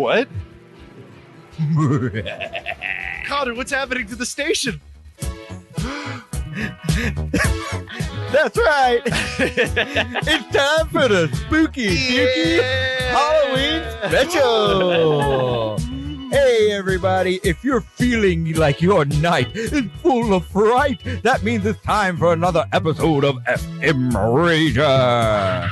What? Connor, what's happening to the station? That's right. It's time for the spooky Dookie Halloween special. Hey, everybody. If you're feeling like your night is full of fright, that means it's time for another episode of Effin Rager.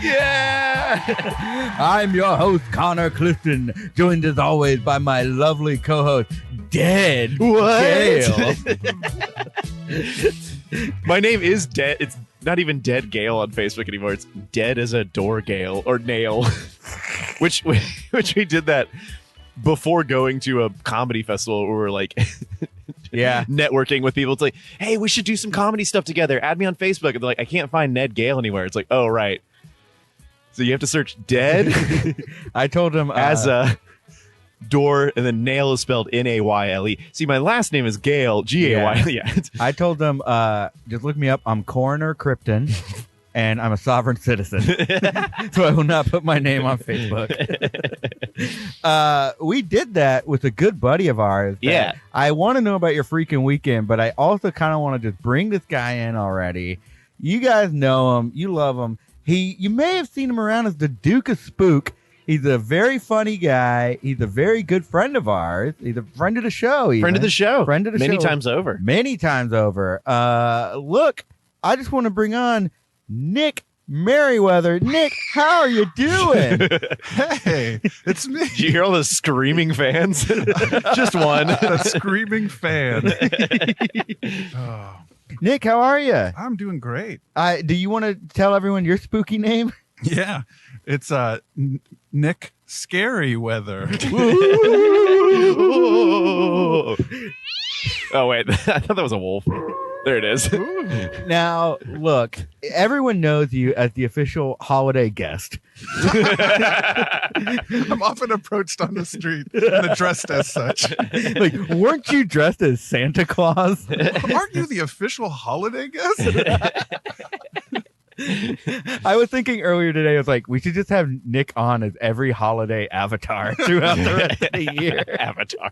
Yeah! I'm your host, Connor Clifton, joined as always by my lovely co-host, Dead Gale. My name is Dead. It's not even Dead Gale on Facebook anymore. It's Dead as a Door Gale or Nail, which we did that before going to a comedy festival where we're like, yeah, networking with people. It's like, hey, we should do some comedy stuff together. Add me on Facebook. And they're like, I can't find Ned Gale anywhere. It's like, oh, right. So you have to search Dead. I told him as a door, and then Nail is spelled Nayle. See, my last name is Gale, Gayle. Yeah. I told them, just look me up. I'm Coroner Krypton, and I'm a sovereign citizen. So I will not put my name on Facebook. We did that with a good buddy of ours. Yeah. I want to know about your freaking weekend, but I also kind of want to just bring this guy in already. You guys know him. You love him. You may have seen him around as the Duke of Spook. He's a very funny guy. He's a very good friend of ours. He's a friend of the show. Friend of the show. Many times over. Many times over. Look, I just want to bring on Nick Merriweather. Nick, how are you doing? Hey, it's me. Did you hear all those screaming fans? Just one. A screaming fan. Oh, Nick, how are you? I'm doing great. Do you want to tell everyone your spooky name? Yeah, it's Nick Scary Weather. Oh, wait. I thought that was a wolf. There it is. Now, look, everyone knows you as the official holiday guest. I'm often approached on the street and addressed as such. Like, weren't you dressed as Santa Claus? Aren't you the official holiday guest? I was thinking earlier today, I was like, we should just have Nick on as every holiday avatar throughout the rest of the year. Avatar.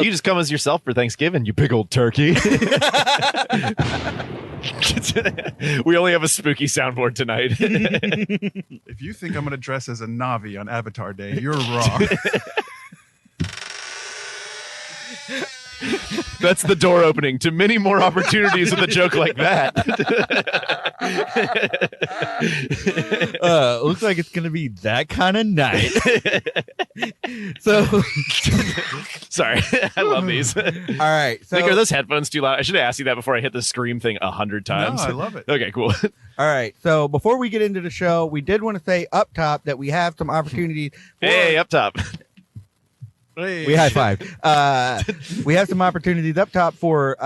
You just come as yourself for Thanksgiving, you big old turkey. We only have a spooky soundboard tonight. If you think I'm going to dress as a Navi on Avatar Day, you're wrong. That's the door opening to many more opportunities with a joke like that. Looks like it's going to be that kind of night. So, sorry, I love these. All right. So, Nick, are those headphones too loud? I should have asked you that before I hit the scream thing 100 times. No, I love it. Okay, cool. All right. So before we get into the show, we did want to say up top that we have some opportunities. Hey, up top. Hey. We high five. We have some opportunities up top for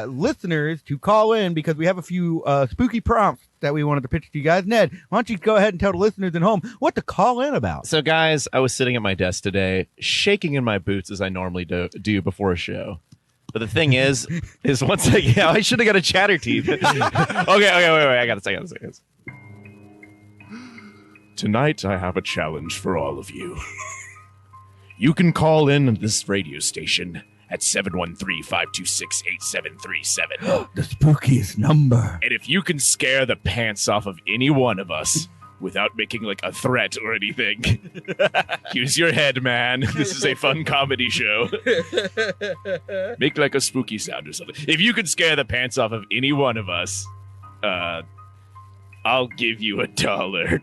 listeners to call in because we have a few spooky prompts that we wanted to pitch to you guys. Ned, why don't you go ahead and tell the listeners at home what to call in about? So, guys, I was sitting at my desk today, shaking in my boots as I normally do before a show. But the thing is once I should have got a chatter teeth. Okay, wait. I got to say this. Tonight, I have a challenge for all of you. You can call in this radio station at 713-526-8737. The spookiest number. And if you can scare the pants off of any one of us without making like a threat or anything, use your head, man. This is a fun comedy show. Make like a spooky sound or something. If you can scare the pants off of any one of us, I'll give you $1.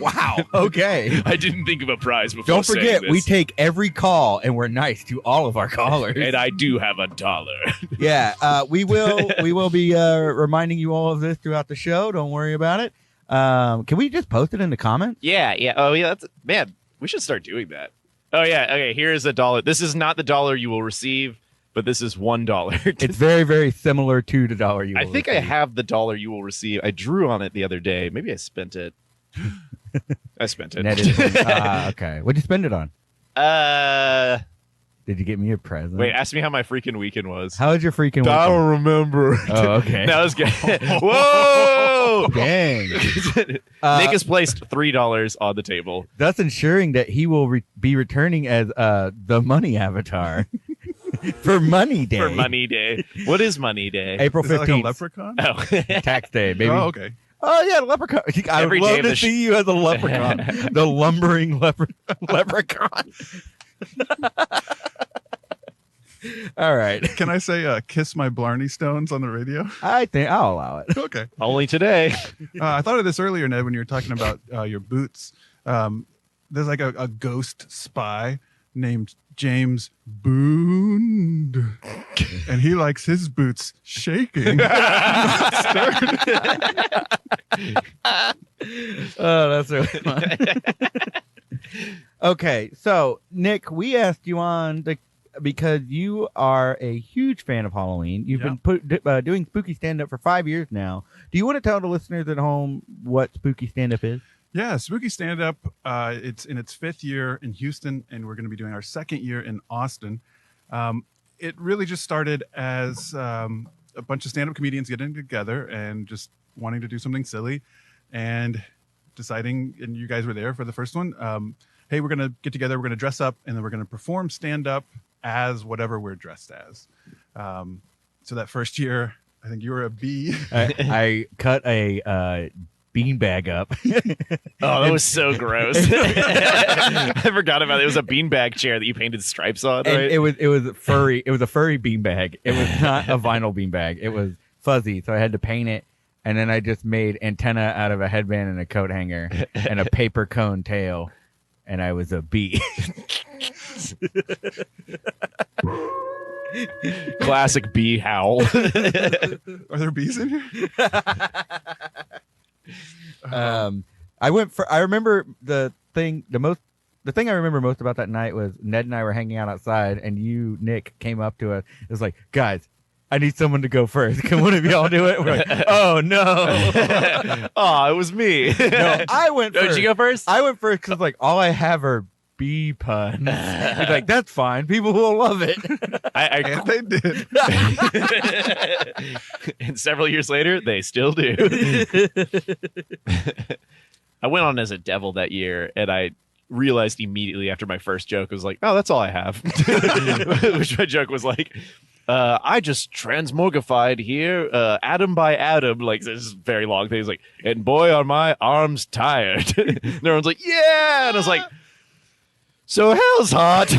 Wow. Okay. I didn't think of a prize before. Don't forget, saying this. we take every call and we're nice to all of our callers. And I do have $1. Yeah, we will be reminding you all of this throughout the show. Don't worry about it. Can we just post it in the comments? Yeah. Oh, yeah. Man, we should start doing that. Oh, yeah. Okay, here's $1. This is not the dollar you will receive, but this is $1. It's very, very similar to the dollar you will I think receive. I have the dollar you will receive. I drew on it the other day. Maybe I spent it. I spent it. Okay. What'd you spend it on? Did you get me a present? Wait, ask me how my freaking weekend was. How was your freaking weekend? I don't remember. Oh, okay. That was good. Whoa! Oh, Dang. Nick has placed $3 on the table. Thus ensuring that he will be returning as the money avatar for Money Day. For Money Day. What is Money Day? April Is that 15th. like a leprechaun? Oh. Tax day, baby. Oh, okay. Oh, yeah, leprechaun. I Every would day love of to the see you as a leprechaun. The lumbering leprechaun. All right. Can I say "Kiss My Blarney Stones" on the radio? I think I'll allow it. Okay. Only today. I thought of this earlier, Ned, when you were talking about your boots. There's like a ghost spy named James Bond, and he likes his boots shaking. Oh, that's really fun. Okay, so Nick, we asked you on because you are a huge fan of Halloween. You've been doing spooky stand-up for 5 years now. Do you want to tell the listeners at home what spooky stand-up is? Yeah, Spooky Stand Up. It's in its 5th year in Houston, and we're going to be doing our 2nd year in Austin. It really just started as a bunch of stand-up comedians getting together and just wanting to do something silly, and deciding. And you guys were there for the first one. Hey, we're going to get together. We're going to dress up, and then we're going to perform stand-up as whatever we're dressed as. So that first year, I think you were a bee. I cut a beanbag up. Oh, that was so gross. I forgot about it. It was a beanbag chair that you painted stripes on, And right? it was furry. It was a furry beanbag. It was not a vinyl beanbag. It was fuzzy, so I had to paint it. And then I just made antenna out of a headband and a coat hanger and a paper cone tail, and I was a bee. Classic bee howl. Are there bees in here? I remember the thing I remember most about that night was Ned and I were hanging out outside, and you, Nick, came up to us. It was like, guys, I need someone to go first. Can one of y'all do it? We're like, oh no. Oh, it was me. No, I went first. Did you go first? I went first because like all I have are bee puns. He's like, that's fine. People will love it. And they did. And several years later, they still do. I went on as a devil that year, and I realized immediately after my first joke, I was like, oh, that's all I have. Which my joke was like, I just transmogrified here, atom by atom. Like, this is a very long thing. It's like, and boy, are my arms tired. And everyone's like, yeah. And I was like, so hell's hot.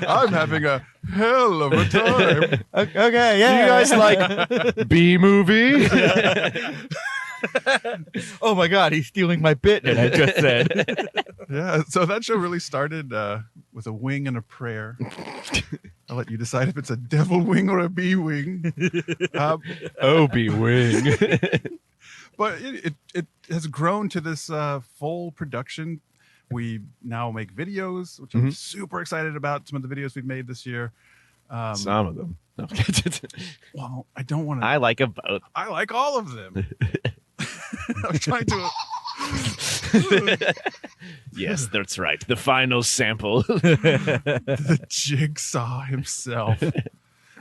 I'm having a hell of a time. Okay, yeah. You guys like B movie? Oh my God, he's stealing my bit that I just said. Yeah, so that show really started with a wing and a prayer. I'll let you decide if it's a devil wing or a bee wing. Oh, B wing. But it has grown to this full production. We now make videos, which I'm super excited about. Some of the videos we've made this year. Some of them. No. Well, I don't want to. I like them both. I like all of them. I'm trying to. Yes, that's right. The final sample. The Jigsaw himself.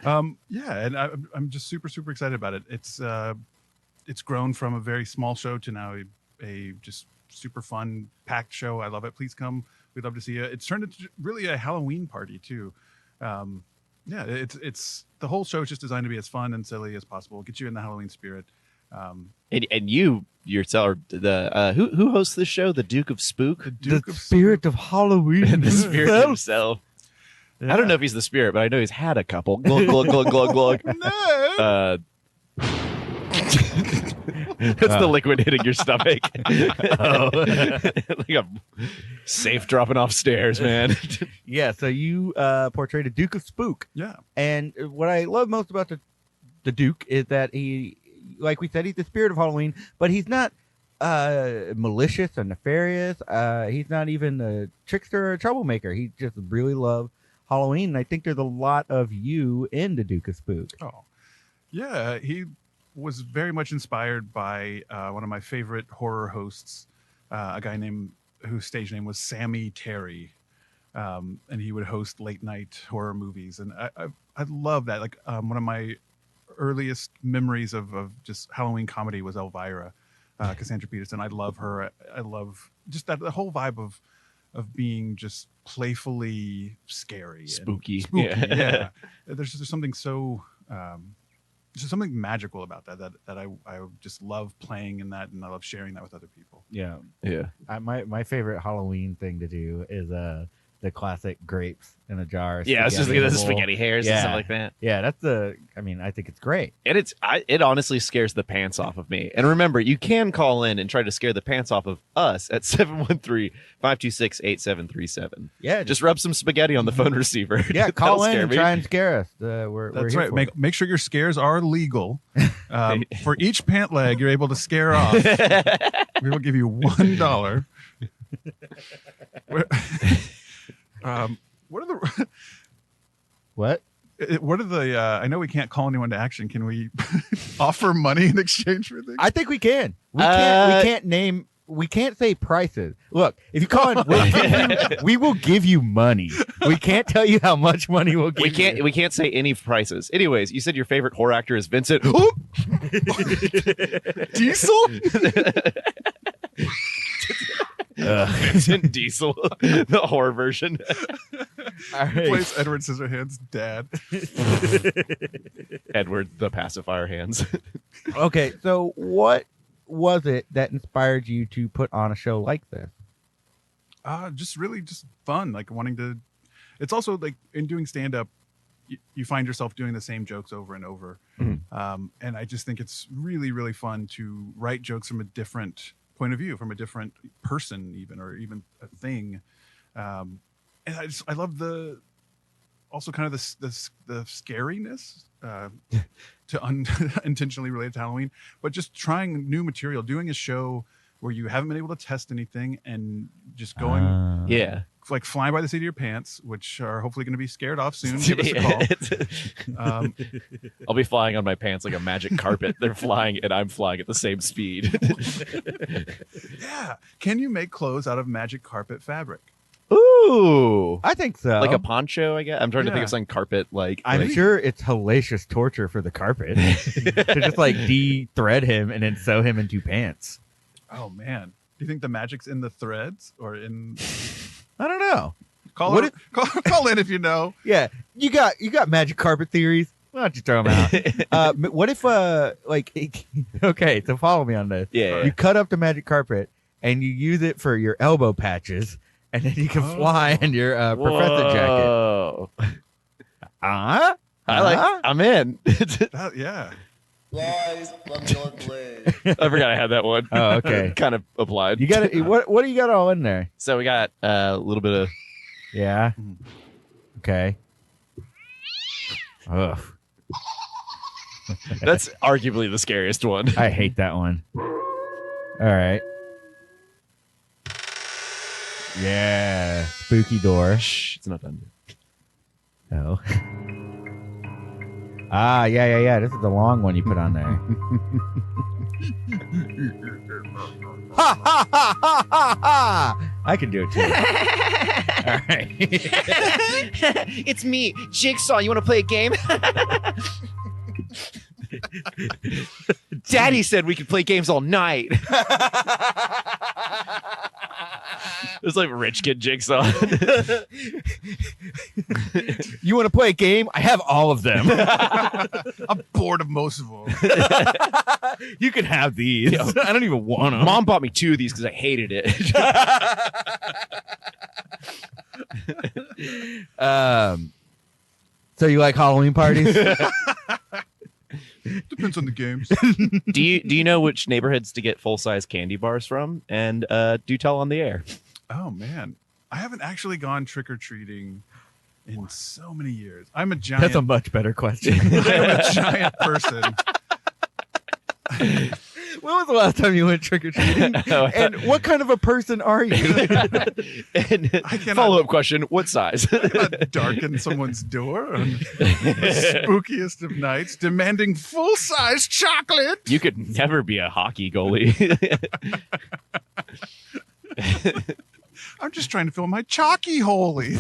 Yeah, and I'm just super excited about it. It's grown from a very small show to now a just super fun packed show. I love it. Please come. We'd love to see you. It's turned into really a Halloween party too. Yeah, it's the whole show is just designed to be as fun and silly as possible. Get you in the Halloween spirit. And you yourself, who hosts this show? The Duke of Spook. The spirit of Halloween. The spirit himself. Yeah. I don't know if he's the spirit, but I know he's had a couple. Glug glug glug glug glug. No. That's the liquid hitting your stomach. Oh. Like a safe dropping off stairs, man. Yeah, so you portrayed a Duke of Spook. Yeah. And what I love most about the Duke is that he, like we said, he's the spirit of Halloween, but he's not malicious or nefarious. He's not even a trickster or a troublemaker. He just really loves Halloween. And I think there's a lot of you in the Duke of Spook. Oh, yeah. He was very much inspired by one of my favorite horror hosts, a guy whose stage name was Sammy Terry, and he would host late night horror movies, and I love that. Like one of my earliest memories of just Halloween comedy was Elvira, Cassandra Peterson. I love her. I love just the whole vibe of being just playfully scary, Spooky. Yeah. There's something so there's something magical about that I just love playing in that, and I love sharing that with other people. Yeah. My favorite Halloween thing to do is the classic grapes in a jar. Yeah, it's just spaghetti like in the a bowl. spaghetti hairs and stuff like that. Yeah, I think it's great. And it honestly scares the pants off of me. And remember, you can call in and try to scare the pants off of us at 713-526-8737. Yeah, Just rub some spaghetti on the phone receiver. yeah, call in scare and me. try and scare us. We're That's here right. for it. Make sure your scares are legal. For each pant leg you're able to scare off, we will give you $1. What are the What? what are the I know we can't call anyone to action. Can we offer money in exchange for things? I think we can. We can't we can't say prices. Look, if you call in, we will give you money. We can't tell you how much money we'll give you. We can't say any prices. Anyways, you said your favorite horror actor is Vincent Diesel? Vincent Diesel, the horror version. All right. Plays Edward Scissorhands' dad. Edward the pacifier hands. Okay, so what was it that inspired you to put on a show like this? Just really just fun, like wanting to. It's also like in doing stand up, you find yourself doing the same jokes over and over. Mm-hmm. And I just think it's really, really fun to write jokes from a different point of view, from a different person, or even a thing. And I love also kind of the scariness to unintentionally related to Halloween, but just trying new material, doing a show where you haven't been able to test anything and just going Yeah. like flying by the seat of your pants, which are hopefully going to be scared off soon. Give us a call. I'll be flying on my pants like a magic carpet. They're flying and I'm flying at the same speed. Yeah. Can you make clothes out of magic carpet fabric? Ooh. I think so. Like a poncho, I guess. I'm trying to think Yeah. of something carpet like. I'm sure it's hellacious torture for the carpet to just like de-thread him and then sew him into pants. Oh man. Do you think the magic's in the threads or in I don't know. call in if you know. Yeah, you got magic carpet theories. Why don't you throw them out? What if okay, so follow me on this. Yeah. You cut up the magic carpet and you use it for your elbow patches, and then you can fly in your professor jacket. Whoa. I'm in. Yeah. Lies from your blade. I forgot I had that one. Oh, okay. Kind of applied. You got it. What do you got all in there? So we got a little bit of. Yeah. Okay. Ugh. That's arguably the scariest one. I hate that one. All right. Yeah. Spooky door. Shh, it's not done yet. Oh. Yeah. This is the long one you put on there. Ha ha ha ha ha ha! I can do it too. All right. It's me, Jigsaw. You want to play a game? Daddy said we could play games all night. It's like rich kid Jigsaw. You want to play a game? I have all of them. I'm bored of most of them. You can have these. I don't even want them. Mom bought me 2 of these because I hated it. So you like Halloween parties? Depends on the games. Do you know which neighborhoods to get full size candy bars from? And do tell on the air. Oh man, I haven't actually gone trick or treating in so many years. I'm a giant. That's a much better question. I'm a giant person. When was the last time you went trick or treating? And what kind of a person are you? And cannot- follow-up question, what size? I'm not darken someone's door on the spookiest of nights, demanding full-size chocolate. You could never be a hockey goalie. I'm just trying to fill my chalky holy.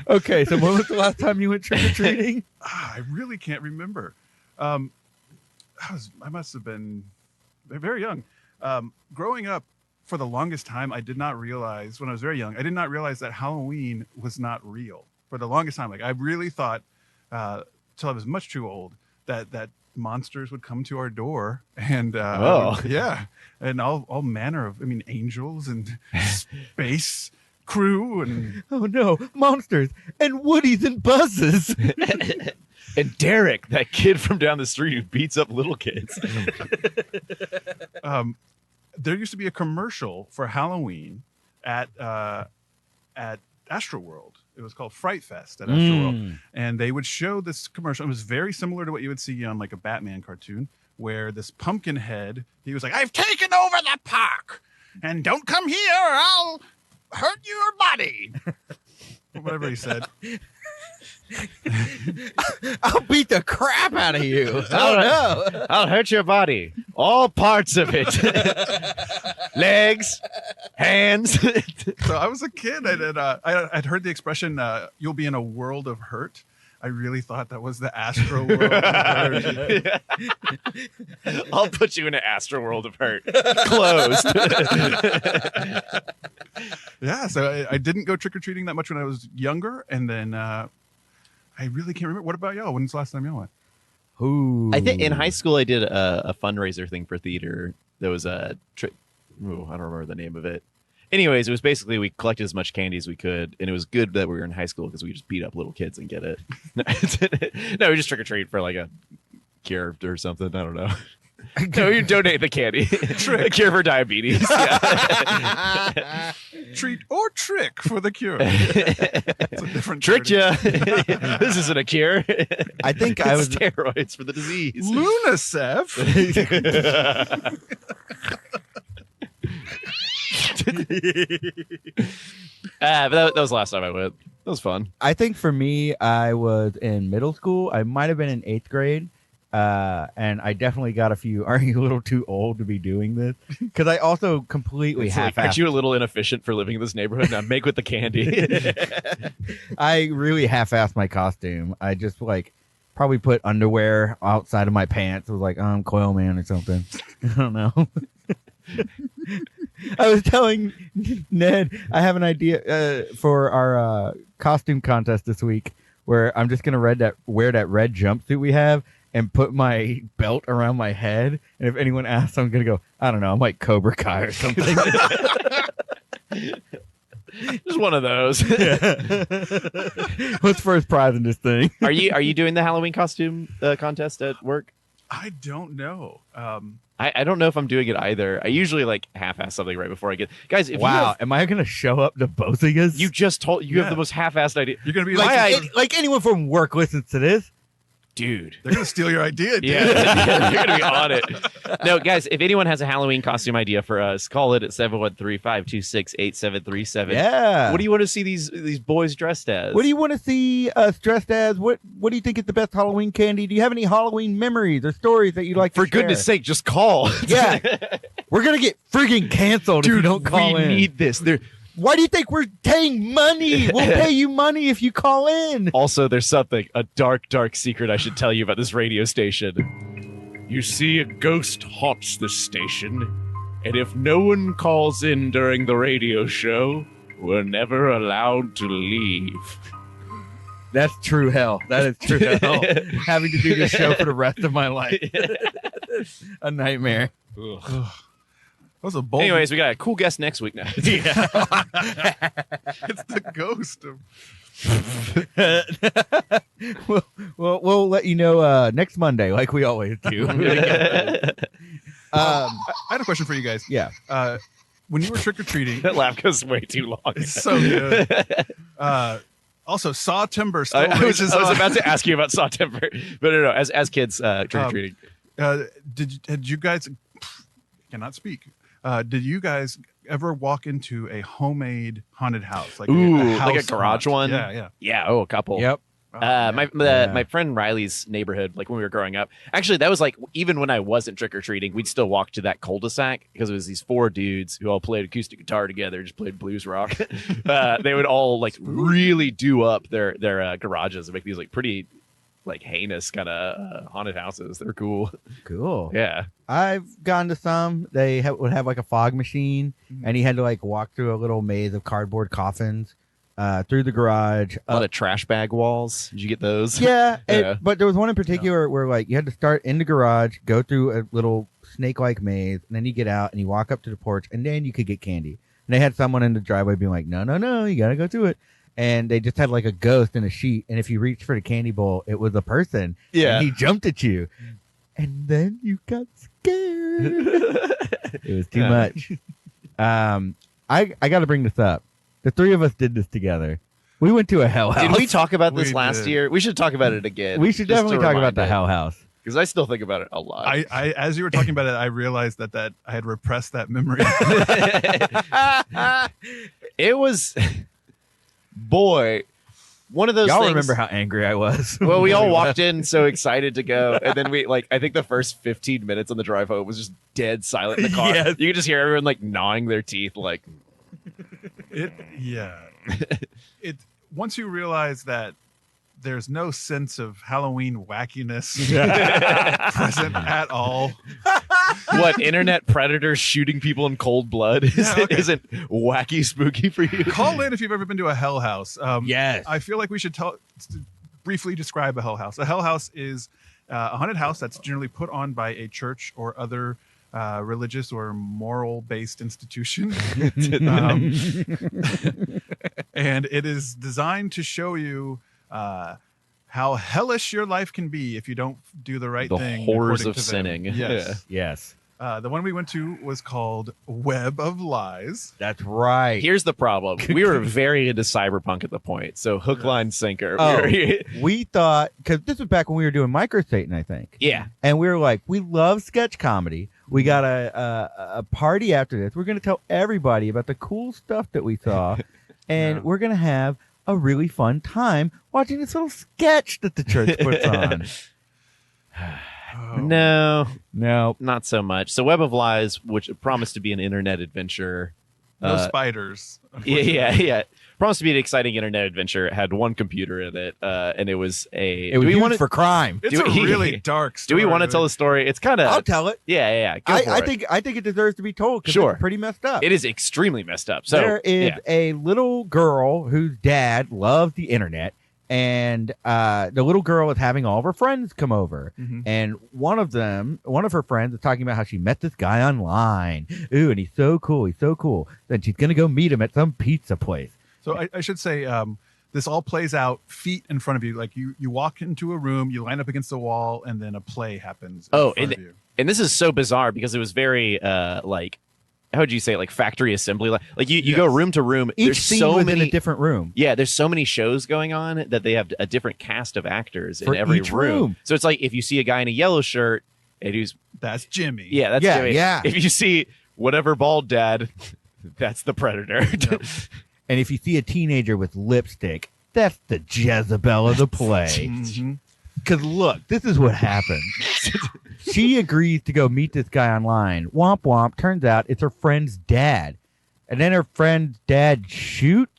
Okay, so when was the last time you went trick or treating? I really can't remember. I must have been very young. Growing up, for the longest time, I did not realize, when I was very young, I did not realize that Halloween was not real. For the longest time, like I really thought, till I was much too old, that monsters would come to our door and and all manner of, angels and space crew and Oh no, monsters and Woodies and Buzzes. And Derek, that kid from down the street who beats up little kids. There used to be a commercial for Halloween at Astroworld. It was called Fright Fest at Astroworld, and they would show this commercial. It was very similar to what you would see on like a Batman cartoon, where this pumpkin head, he was like, "I've taken over the park, and don't come here, or I'll hurt your body." Or whatever he said. I'll beat the crap out of you. Oh no. I'll hurt your body. All parts of it. Legs, hands. So I was a kid, and I'd heard the expression, "You'll be in a world of hurt." I really thought that was the Astro World of Hurt. I'll put you in an Astro World of Hurt. Closed. Yeah, so I didn't go trick-or-treating that much when I was younger, and then I really can't remember. What about y'all? When's the last time y'all went? Ooh. I think in high school I did a fundraiser thing for theater. There was a trick. I don't remember the name of it. Anyways, it was basically we collected as much candy as we could, and it was good that we were in high school because we just beat up little kids and get it. No, we just trick or treat for like a cure or something. I don't know. No, you donate the candy. A cure for diabetes. Yeah. Treat or trick for the cure. It's a different Tricked charity. you. This isn't a cure. I think I was steroids for the disease. Lunicef. But that was the last time I went. That was fun. I think for me, I was in middle school. I might have been in 8th grade. And I definitely got a few, are you a little too old to be doing this? Because I also completely It's like, half-assed. aren't you a little inefficient for living in this neighborhood? Now make with the candy. I really half-assed my costume. I just probably put underwear outside of my pants. It was like, I'm Coil Man or something. I don't know. I was telling Ned, I have an idea for our costume contest this week where I'm just going to wear that red jumpsuit we have and put my belt around my head. And if anyone asks, I'm going to go, I don't know, I'm like Cobra Kai or something. Just one of those. What's first prize in this thing? Are you doing the Halloween costume contest at work? I don't know. I don't know if I'm doing it either. I usually half-ass something right before I get. Guys, if Wow, am I going to show up to both of you? you just told you have the most half-assed idea. You're going to be like anyone from work listens to this. Dude. they're going to steal your idea, dude. Yeah, you're going to be on it. No, guys, if anyone has a Halloween costume idea for us, call it at 713-526-8737. Yeah. What do you want to see these boys dressed as? What do you want to see us dressed as? What do you think is the best Halloween candy? Do you have any Halloween memories or stories that you'd like to For share? goodness sake, just call. Yeah. We're going to get friggin' canceled if you don't call we in. need this. Why do you think we're paying money? We'll pay you money if you call in. Also, there's a dark, dark secret I should tell you about this radio station. You see, a ghost haunts this station, and if no one calls in during the radio show, we're never allowed to leave. That's true hell. That is true hell. Having to do this show for the rest of my life. A nightmare. Ugh. That was a bold. Anyways, we got a cool guest next week now. It's the ghost of. We'll let you know next Monday, like we always do. I had a question for you guys. Yeah. When you were trick or treating, That laugh goes way too long. it's so good. Also, Saw Timber still I was rages on. about to ask you about Saw Timber, but no. As kids trick-or-treating. Did you guys cannot speak? Did you guys ever walk into a homemade haunted house? Ooh, a house like a garage haunt? one? Yeah. Yeah, a couple. Yep. My friend Riley's neighborhood, like when we were growing up, actually that was like even when I wasn't trick or treating, we'd still walk to that cul-de-sac because it was these 4 dudes who all played acoustic guitar together, just played blues rock. They would all like really do up their garages and make these like pretty like heinous kind of haunted houses. They're cool. Cool. Yeah. I've gone to some. They would have like a fog machine, and he had to like walk through a little maze of cardboard coffins through the garage. A lot of trash bag walls. Did you get those? Yeah, Yeah. but there was one in particular where like you had to start in the garage, go through a little snake-like maze, and then you get out and you walk up to the porch, and then you could get candy. And they had someone in the driveway being like, no, you gotta go through it. And they just had like a ghost in a sheet, and if you reached for the candy bowl, it was a person. Yeah. And he jumped at you, and then you got scared. It was too much. I got to bring this up. The 3 of us did this together. We went to a hell house. Did we talk about this We last did. year? We should talk about it again. We should definitely talk about the hell house. because I still think about it a lot. I as you were talking about it, I realized that I had repressed that memory. It was, boy, one of those Y'all things. remember how angry I was? Well, we all walked in so excited to go, and then I think the first 15 minutes on the drive home was just dead silent in the car. Yes. You could just hear everyone like gnawing their teeth, like. It once you realize that there's no sense of Halloween wackiness present at all. What, internet predators shooting people in cold blood isn't wacky spooky for you? Call in if you've ever been to a hell house. Yes. I feel like we should briefly describe a hell house. A hell house is a haunted house that's generally put on by a church or other religious or moral-based institution. And it is designed to show you how hellish your life can be if you don't do the right The thing. horrors according of to them. sinning. Yes. Yes. The one we went to was called Web of Lies. That's right. Here's the problem. We were very into cyberpunk at the point. So hook, line, sinker. Oh, we thought, because this was back when we were doing Micro Satan, I think. Yeah. And we were like, we love sketch comedy. We got a party after this. We're going to tell everybody about the cool stuff that we saw. And we're going to have a really fun time watching this little sketch that the church puts on. No, No. not so much. So Web of Lies, which promised to be an internet adventure. No spiders. Yeah. Promised to be an exciting internet adventure. It had one computer in it, and it was a. It was used for crime. It's Do a we- really dark Do story. we want to tell the story? It's kind I'll of. tell it. Yeah. Go for I it. think it deserves to be told because Sure. it's pretty messed up. It is extremely messed up. So There is yeah. a little girl whose dad loves the internet, and the little girl is having all of her friends come over. Mhm. And one of her friends is talking about how she met this guy online. Ooh, and he's so cool. He's so cool. Then she's going to go meet him at some pizza place. So I should say this all plays out feet in front of you. Like you walk into a room, you line up against the wall, and then a play happens in front of you. And this is so bizarre because it was very like, how would you say, like factory assembly? Like you go room to room. Each There's scene so was many in a different room. Yeah, there's so many shows going on that they have a different cast of actors For in every each room. room. So it's like if you see a guy in a yellow shirt and who's That's Jimmy. that's Yeah, Jimmy. yeah. If you see whatever bald dad, that's the predator. And if you see a teenager with lipstick, that's the Jezebel of the play. Mhm. Because look, this is what happened. She agrees to go meet this guy online. Womp womp. Turns out it's her friend's dad. And then her friend's dad shoots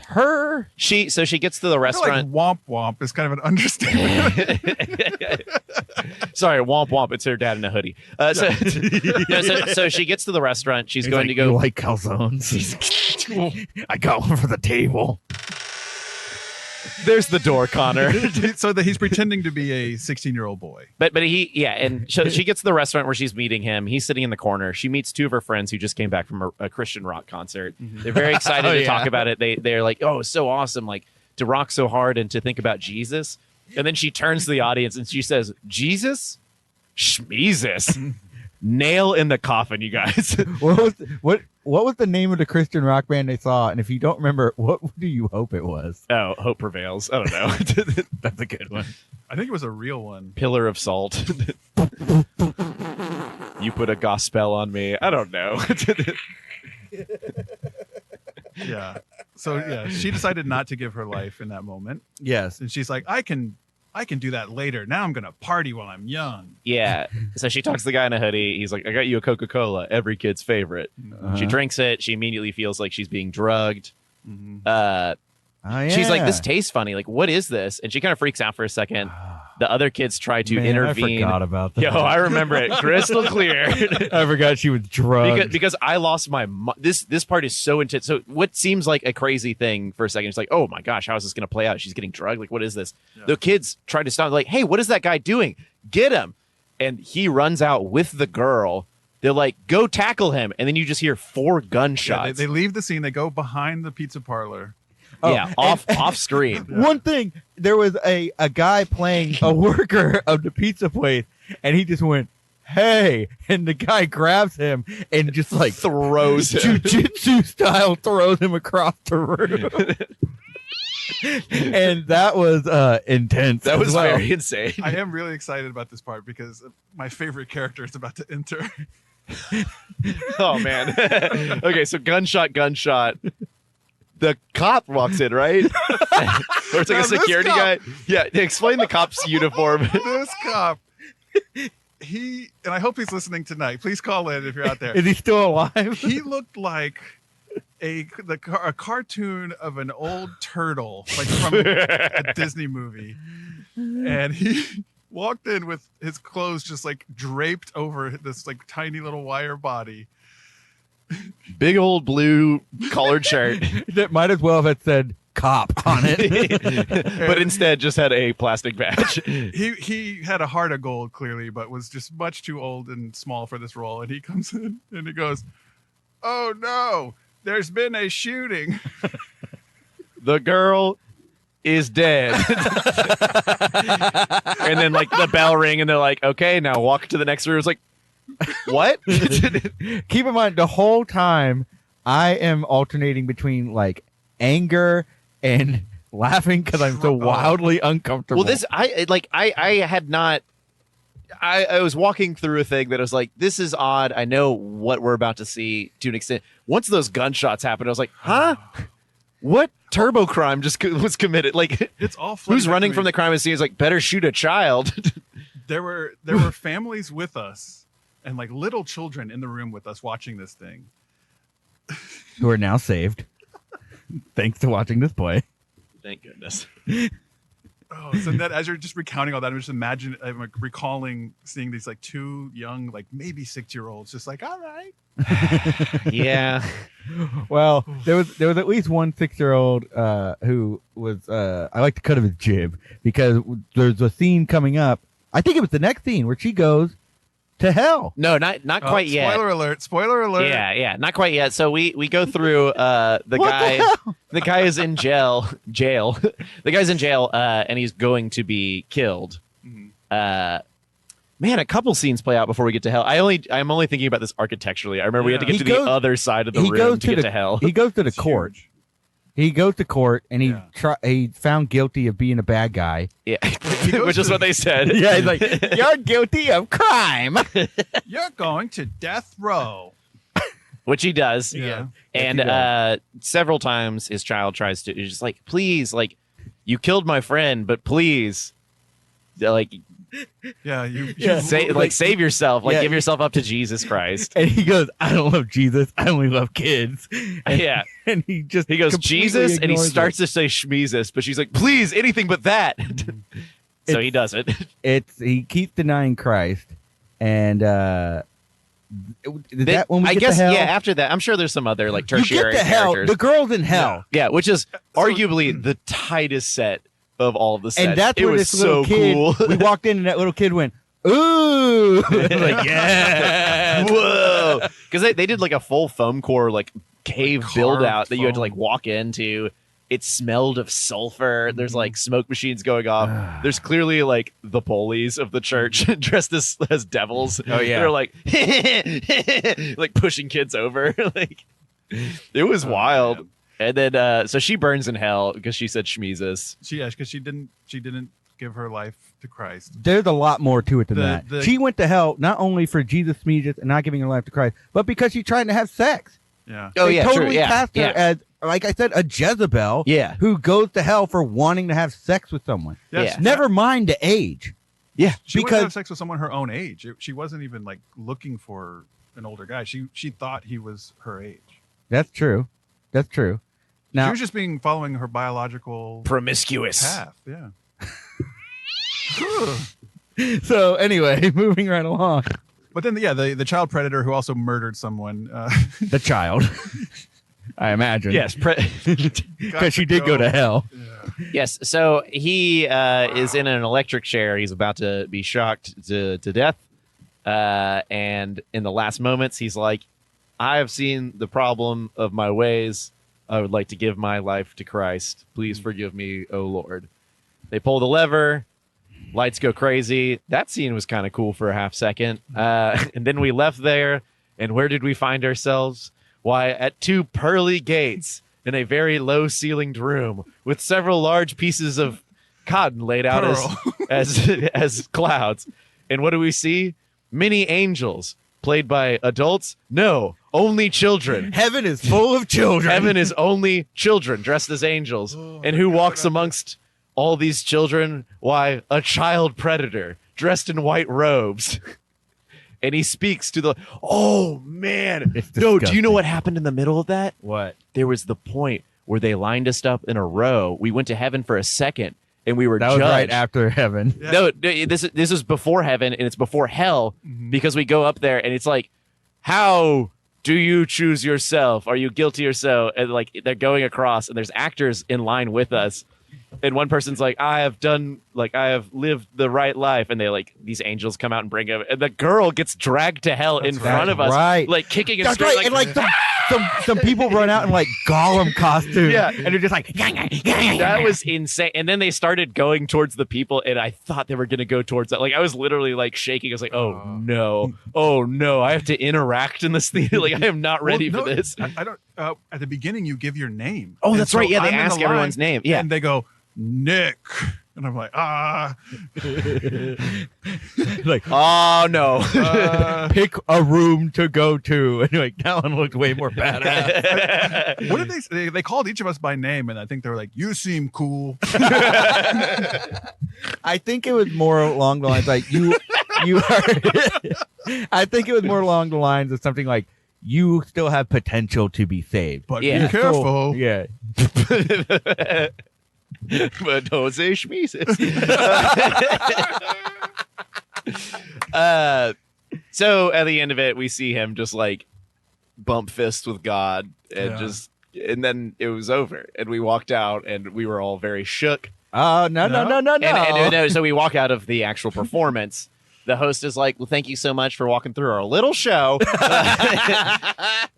her. She gets to the I feel restaurant. like womp womp is kind of an understatement. Sorry, womp womp. It's her dad in a hoodie. So she gets to the restaurant. She's He's going like, to "You go. like calzones? I got one for the table. There's the door, Connor. So that he's pretending to be a 16-year-old boy. But and so she gets to the restaurant where she's meeting him. He's sitting in the corner. She meets two of her friends who just came back from a Christian rock concert. They're very excited to talk about it. They're like, "Oh, it's so awesome! Like to rock so hard and to think about Jesus." And then she turns to the audience and she says, "Jesus, Schmeezus." Nail in the coffin, you guys. What was the name of the Christian rock band they saw? And if you don't remember, what do you hope it was? Oh, hope prevails. I don't know. That's a good one. I think it was a real one. Pillar of salt. You put a gospel on me. I don't know. Yeah. So yeah, she decided not to give her life in that moment, Yes. and she's like, I can do that later. Now I'm gonna party while I'm young. Yeah. So she talks to the guy in a hoodie. He's like, I got you a Coca-Cola, every kid's favorite. She drinks it. She immediately feels like she's being drugged. Oh, yeah. She's like, this tastes funny. Like, what is this? And she kind of freaks out for a second. The other kids try to intervene. I forgot about that. Yo, I remember it crystal clear. I forgot she was drugged. because I lost my this part is so intense. So what seems like a crazy thing for a second, it's like, oh my gosh, how is this going to play out? She's getting drugged. Like, what is this? Yeah. The kids try to stop. Like, hey, what is that guy doing? Get him! And he runs out with the girl. They're like, go tackle him, and then you just hear 4 gunshots. Yeah, they leave the scene. They go behind the pizza parlor. Yeah, off screen. One thing, there was a guy playing a worker of the pizza place, and he just went, hey, and the guy grabs him and just like Throws him. jujitsu style throws him across the room. And that was intense. That as was well. very insane. I am really excited about this part because my favorite character is about to enter. Oh man. Okay, so gunshot. The cop walks in, right? Or it's like Now, a this security guy. cop- Yeah, explain the cop's uniform. This cop, and I hope he's listening tonight. Please call in if you're out there. Is he still alive? He looked like a cartoon of an old turtle, like from a Disney movie, and he walked in with his clothes just like draped over this like tiny little wire body. Big old blue collared shirt, That might as well have said cop on it. but instead just had a plastic badge. He had a heart of gold clearly, but was just much too old and small for this role. And he comes in and he goes, "Oh no, there's been a shooting." The girl is dead. And then like the bell ring and they're like, okay, now walk to the next room. It's like, what? Keep in mind, the whole time I am alternating between like anger and laughing because I'm so wildly uncomfortable. Well, this I had not. I was walking through a thing that I was like, this is odd. I know what we're about to see to an extent. Once those gunshots happened, I was like, huh? What turbo crime just was committed? Like, It's all who's running from the crime scene is like, better shoot a child. There were families with us and like little children in the room with us watching this thing. who are now saved thanks to watching this play. Thank goodness. Oh, so that as you're just recounting all that, I'm like recalling seeing these like 2 young, like maybe 6-year-olds, just like, all right. Yeah. Well, there was at least one 6-year-old who was I like to cut of his jib because there's a scene coming up. I think it was the next scene where she goes to hell. No, not quite yet. Spoiler alert! Spoiler alert! Yeah, not quite yet. So we go through the guy is in jail. The guy's in jail and he's going to be killed. Man, a couple scenes play out before we get to hell. I'm only thinking about this architecturally. I remember we had to get He to goes- the other side of the room to get to hell. He goes to the It's court. huge. He goes to court and he Yeah. he's found guilty of being a bad guy. Yeah, goes which is to- what they said. Yeah, he's like, you're guilty of crime. You're going to death row. Which he does. Yeah. And several times his child tries to, he's just like, please, like, you killed my friend, but please, like, Yeah, you save yourself, like, Yeah. give yourself up to Jesus Christ. And he goes, I don't love Jesus. I only love kids. And, Yeah. And he He goes, completely Jesus, and he ignores starts to say Shmeezus, but she's like, please, anything but that. So he does it. he keeps denying Christ. And is that when we I get guess, to hell? yeah, after that, I'm sure there's some other, like, You tertiary get to hell. characters. The girl's in hell. Yeah, which is arguably the tightest set of all of the sets. And that's it where was this little so kid, cool. we walked in and that little kid went, ooh. Like, yeah. Whoa! Because they did like a full foam core like cave build out that you had to like foam. walk into. It smelled of sulfur. There's like smoke machines going off. There's clearly like the polies of the church dressed as devils. Oh, yeah. They're like like pushing kids over. Like it was wild. man. And then so she burns in hell because she said Shmeezus. because she didn't give her life to Christ. There's a lot more to it than The- that. the- She went to hell not only for Jesus, and not giving her life to Christ, but because she's trying to have sex. Yeah. Oh They yeah, totally true. Yeah, cast her yeah. as like I said, a Jezebel Yeah. who goes to hell for wanting to have sex with someone. Yes. Yeah. Never mind the age. Yeah. She wanted to because have sex with someone her own age. She wasn't even like looking for an older guy. She thought he was her age. that's true. That's true. She Now, was just following her biological Promiscuous. path. Yeah. so anyway, moving right along. But then, the child predator who also murdered someone. The child, I imagine. Yes. because she did go to hell. Yes. So he is in an electric chair. He's about to be shocked to death. And in the last moments, he's like, I have seen the problem of my ways. I would like to give my life to Christ. Please forgive me, O Lord. They pull the lever. Lights go crazy. That scene was kind of cool for a half second. And then we left there. And where did we find ourselves? Why, at two pearly gates in a very low-ceilinged room with several large pieces of cotton laid out as clouds. And what do we see? Many angels played by adults? No, only children. Heaven is full of children. Heaven is only children dressed as angels. And who walks amongst all these children? Why, a child predator dressed in white robes. And he speaks to oh man. It's No, do you disgusting. know what happened in the middle of that? What? There was the point where they lined us up in a row. We went to heaven for a second and we were That judged. was right after heaven. Yeah. No, this is before heaven and it's before hell because we go up there and it's like, how do you choose yourself? Are you guilty or so? And like they're going across and there's actors in line with us. And one person's like, I have lived the right life. And they these angels come out and bring him. And the girl gets dragged to hell in front of us. right. Like kicking and That's straight. right. And like some people run out in like Gollum costumes. Yeah. And they're just like, That was insane. And then they started going towards the people, and I thought they were going to go towards that. Like, I was literally like shaking. I was like, oh no, I have to interact in this theater. Like, I am not ready for this. I don't. At the beginning, you give your name. Oh, And that's right. Yeah, they I'm in ask the everyone's line, name. Yeah. and they go Nick, and I'm like, like, Oh no. pick a room to go to. And you're like, that one looked way more badass. What did they say? They called each of us by name, and I think they were like, "You seem cool." I think it was more along the lines like you are. I think it was more along the lines of something like you still have potential to be saved. But Yeah. be You're careful. yeah. But don't say schmeezes. So at the end of it, we see him just like bump fists with God and Yeah. and then it was over. And we walked out and we were all very shook. Oh, no. And so we walk out of the actual performance. The host is like, well, thank you so much for walking through our little show.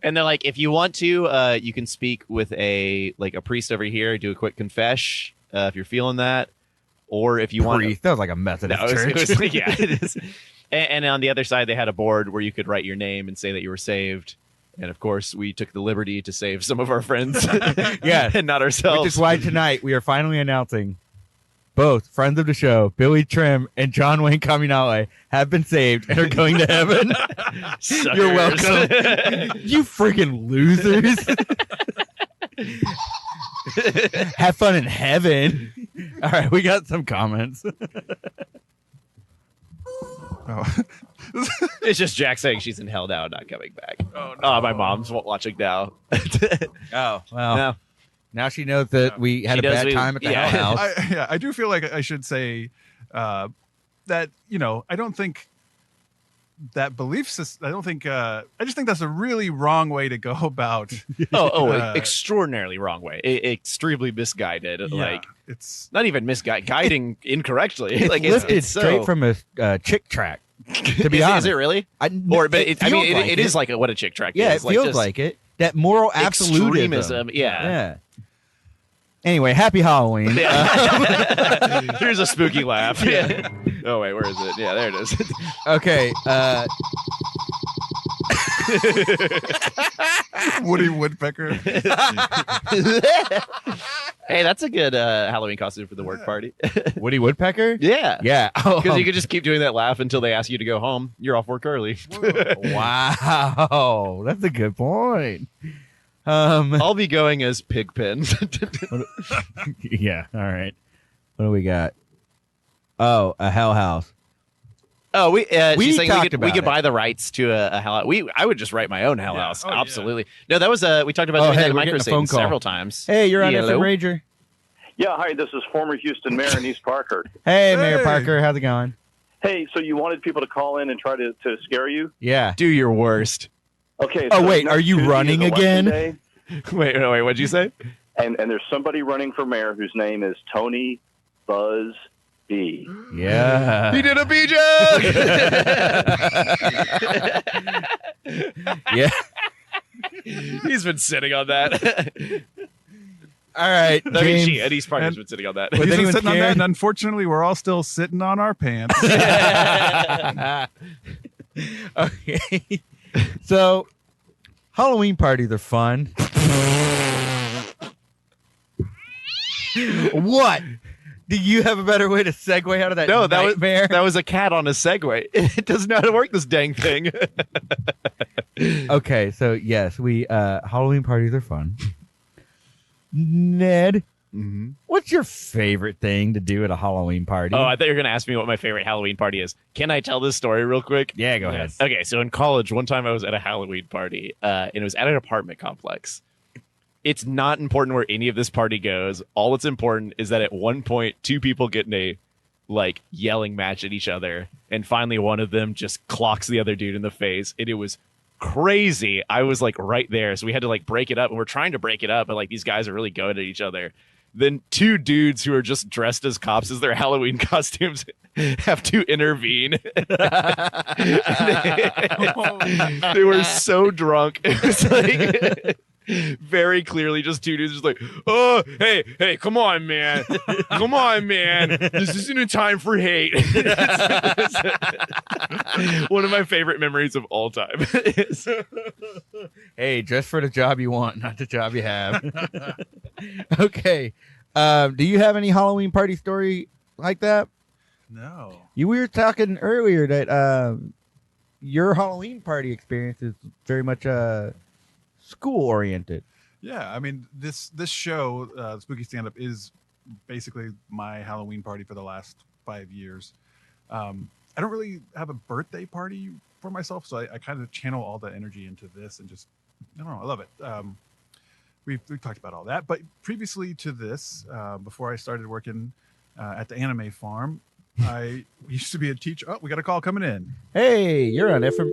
And they're like, if you want to, you can speak with a priest over here, do a quick confess if you're feeling that. Or if you want Priest. That was like a Methodist no, church. it was, yeah, it is. And on the other side, they had a board where you could write your name and say that you were saved. And of course, we took the liberty to save some of our friends. Yes. And not ourselves. Which is why tonight we are finally announcing both friends of the show, Billy Trim and John Wayne Caminale, have been saved and are going to heaven. Suckers. You're welcome. You freaking losers. Have fun in heaven. All right, we got some comments. Oh. It's just Jack saying she's in hell now, not coming back. Oh, no. Oh, my mom's watching now. Oh, well. No. Now she knows that we had She a knows bad we- time at the yeah. Hell House. I do feel like I should say that I don't think that belief system. I don't think. I just think that's a really wrong way to go about. Extraordinarily wrong way. Extremely misguided. Yeah, Like, it's not even guiding incorrectly. It's Like, lifted it's straight so, from a chick track. To be is honest, it really? But it feels like it is like what a chick track Yeah, is. it feels just like it. That moral absolutism. extremism. Yeah. Yeah. Anyway, happy Halloween. Here's a spooky laugh. Yeah. Oh wait, where is it? Yeah, there it is. Okay. Woody Woodpecker. Hey, that's a good Halloween costume for the work party. Woody Woodpecker? Yeah. Yeah. Because you could just keep doing that laugh until they ask you to go home. You're off work early. Wow. That's a good point. I'll be going as Pigpen. Yeah. All right. What do we got? Oh, a Hell House. Oh, she's saying talked we about could it. buy the rights to a Hell House. I would just write my own Hell Yeah. House. Oh, yeah. Absolutely. No, that was we talked about Oh, doing hey, that in we're getting a phone Micro call. several times. Hey, you're on Hello? Effin Rager. Yeah, hi, this is former Houston Mayor Denise Parker. Hey, Mayor Hey. Parker. How's it going? Hey, so you wanted people to call in and try to scare you? Yeah. Do your worst. Okay. Oh, so wait, next are you Tuesday is running Election again? Day, Wait, what'd you say? and there's somebody running for mayor whose name is Tony Buzz B. Yeah. He did a B joke. Yeah. He's been sitting on that. All right. I mean, James. Eddie's partner's And- been sitting on that. He's been anyone sitting on that, scared? and unfortunately, we're all still sitting on our pants. Okay. So, Halloween parties are fun. What? Do you have a better way to segue out of that? No, nightmare? that was a cat on a Segway. It doesn't know how to work this dang thing. Okay, so yes, we Halloween parties are fun. Ned, what's your favorite thing to do at a Halloween party? Oh, I thought you were going to ask me what my favorite Halloween party is. Can I tell this story real quick? yeah, go ahead. Okay, so in college, one time I was at a Halloween party, and it was at an apartment complex. It's not important where any of this party goes. All that's important is that at one point, two people get in a yelling match at each other, and finally one of them just clocks the other dude in the face, and it was crazy. I was right there, so we had to break it up, and we're trying to break it up, but these guys are really going at each other. Then two dudes who are just dressed as cops as their Halloween costumes have to intervene. They were so drunk. It was very clearly just two dudes just oh, hey, come on, man. Come on, man. This isn't a time for hate. One of my favorite memories of all time. Hey, dress for the job you want, not the job you have. Okay. Do you have any Halloween party story like that? No. We were talking earlier that your Halloween party experience is very much school oriented. Yeah, I mean this show, Spooky Stand Up, is basically my Halloween party for the last 5 years. I don't really have a birthday party for myself, so I kind of channel all that energy into this and just I don't know, I love it. We've talked about all that, but previously to this, before I started working at the anime farm, I used to be a teacher. Oh, we got a call coming in. Hey, you're on FM.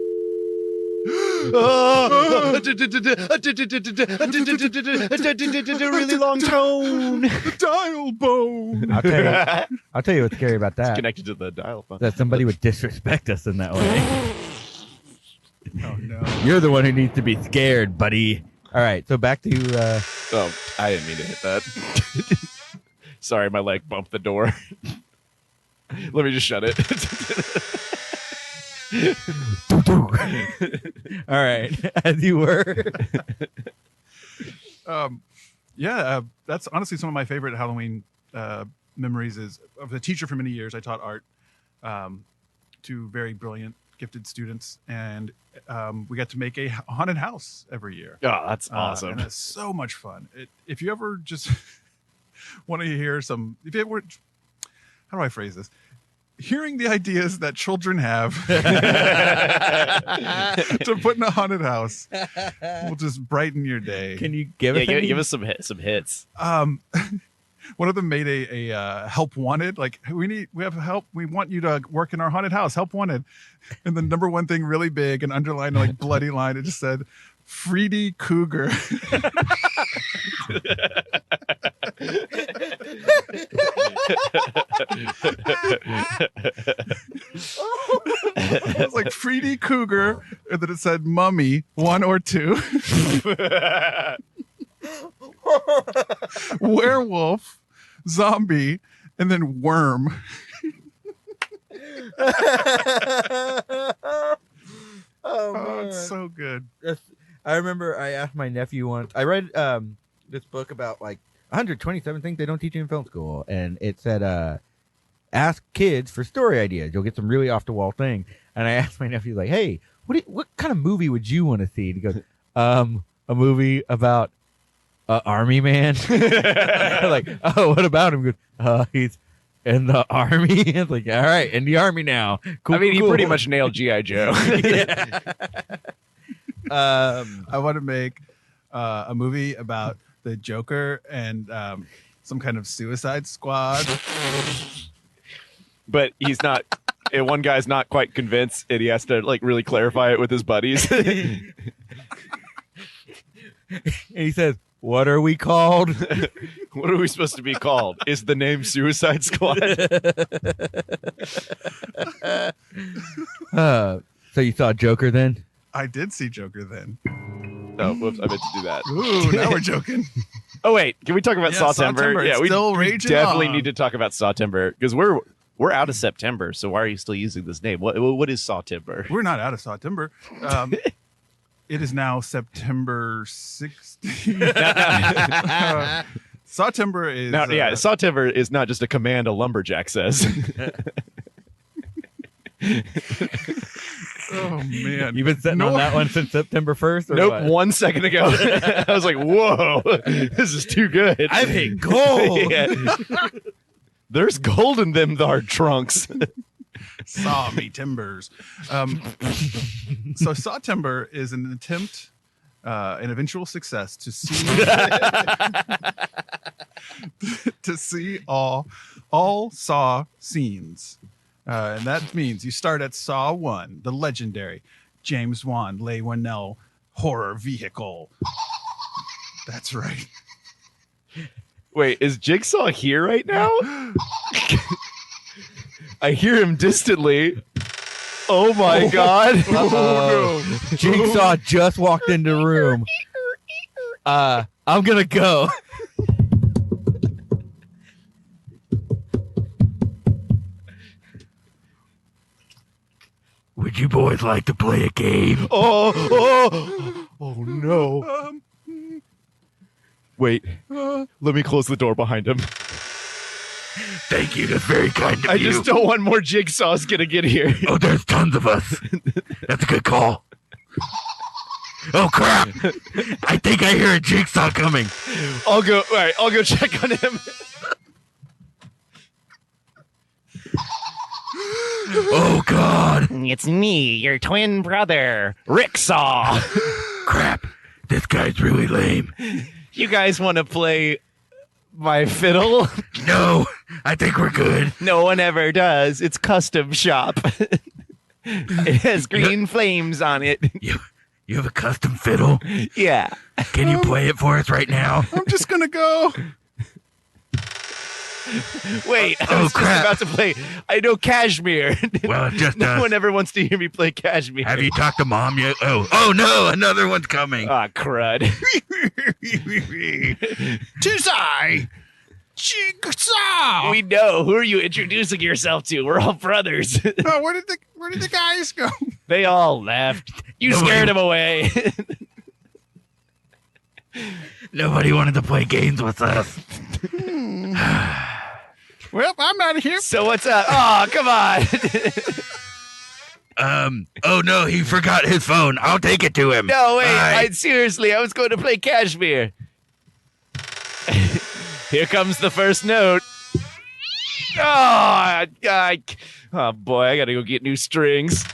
Really long tone. The dial bone. I'll tell you what's scary about that. Connected to the dial phone. That somebody would disrespect us in that way. Oh no. You're the one who needs to be scared, buddy. All right, so back to Oh, I didn't mean to hit that. Sorry, my leg bumped the door. Let me just shut it. all right, as you were. That's honestly some of my favorite Halloween memories. Is of a teacher for many years. I taught art to very brilliant, gifted students, and we got to make a haunted house every year. Oh, that's awesome. And it's so much fun. If you ever just want to hear how do I phrase this? Hearing the ideas that children have to put in a haunted house will just brighten your day. Can you give us any? give us some hits. One of them made a help wanted. We have help. We want you to work in our haunted house. Help wanted. And the number one thing really big and underlined bloody line. It just said, Freddy Cougar. It was like Freddy Cougar, and then it said Mummy 1 or 2, Werewolf, Zombie, and then Worm. Oh, it's so good. I remember I asked my nephew once. I read this book about 127 things they don't teach you in film school, and it said ask kids for story ideas. You'll get some really off the wall thing. And I asked my nephew hey, what kind of movie would you want to see? And he goes, a movie about an army man. Like, oh, what about him? He goes, he's in the army. It's like, all right, in the army now. Cool, I mean, he cool. pretty much nailed G.I. Joe. I want to make a movie about the Joker and some kind of Suicide Squad. But he's not. And one guy's not quite convinced, and he has to like really clarify it with his buddies. And he says, what are we called? What are we supposed to be called? Is the name Suicide Squad? So you saw Joker then? I did see Joker then. No, whoops, I meant to do that. Ooh, now we're joking. Oh wait, can we talk about Yeah, Sawtimber? Sawtimber, Yeah, it's we still raging definitely on. need to talk about Sawtimber because we're out of September. So why are you still using this name? What is Sawtimber? We're not out of Sawtimber. It is now September 16th. Sawtimber is... Now, yeah, Sawtimber is not just a command a lumberjack says. Oh, man. You've been sitting on that one since September 1st? Or Nope, what? 1 second ago. I was like, whoa, this is too good. I've hit gold. Yeah. There's gold in them thar trunks. Saw me timbers. So Sawtimber is an attempt, an eventual success to see to see all Saw scenes. And that means you start at Saw 1, the legendary James Wan, Leigh Whannell horror vehicle. That's right. Wait, is Jigsaw here right now? I hear him distantly. Oh my god. Uh-oh. Jigsaw just walked into the room. I'm gonna go. Would you boys like to play a game? Oh no. Wait, let me close the door behind him. Thank you. That's very kind of I just don't want more Jigsaws gonna get here. Oh, there's tons of us. That's a good call. Oh crap! I think I hear a Jigsaw coming. I'll go check on him. Oh god! It's me, your twin brother, Ricksaw. Crap! This guy's really lame. You guys want to play my fiddle? No, I think we're good. No one ever does. It's custom shop. It has green flames on it. You have a custom fiddle? Yeah. Can you play it for us right now? I'm just gonna go. Wait, I was crap. just about to play. I know Kashmir. Well, it's just No us. one ever wants to hear me play Kashmir. Have you talked to Mom yet? Oh no, another one's coming. Ah, crud. Tis I, Jigsaw. We know. Who are you introducing yourself to? We're all brothers. Oh, where did the guys go? They all left. You scared them away. Nobody wanted to play games with us. Well, I'm out of here. So what's up? Oh, come on. Oh no, he forgot his phone. I'll take it to him. No, wait. Bye. Seriously, I was going to play Kashmir. Here comes the first note. Oh boy, I gotta go get new strings.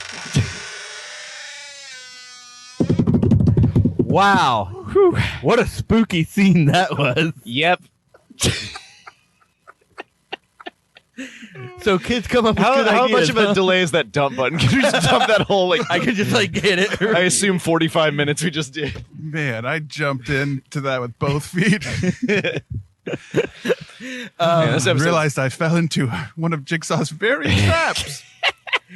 Wow. Whew. What a spooky scene that was. Yep. So kids come up with How good much ideas, of a huh? delay is that dump button? Can we just dump that whole like? I could just like get it. I assume 45 minutes we just did. Man, I jumped into that with both feet. Man, this episode- Realized I fell into one of Jigsaw's very traps.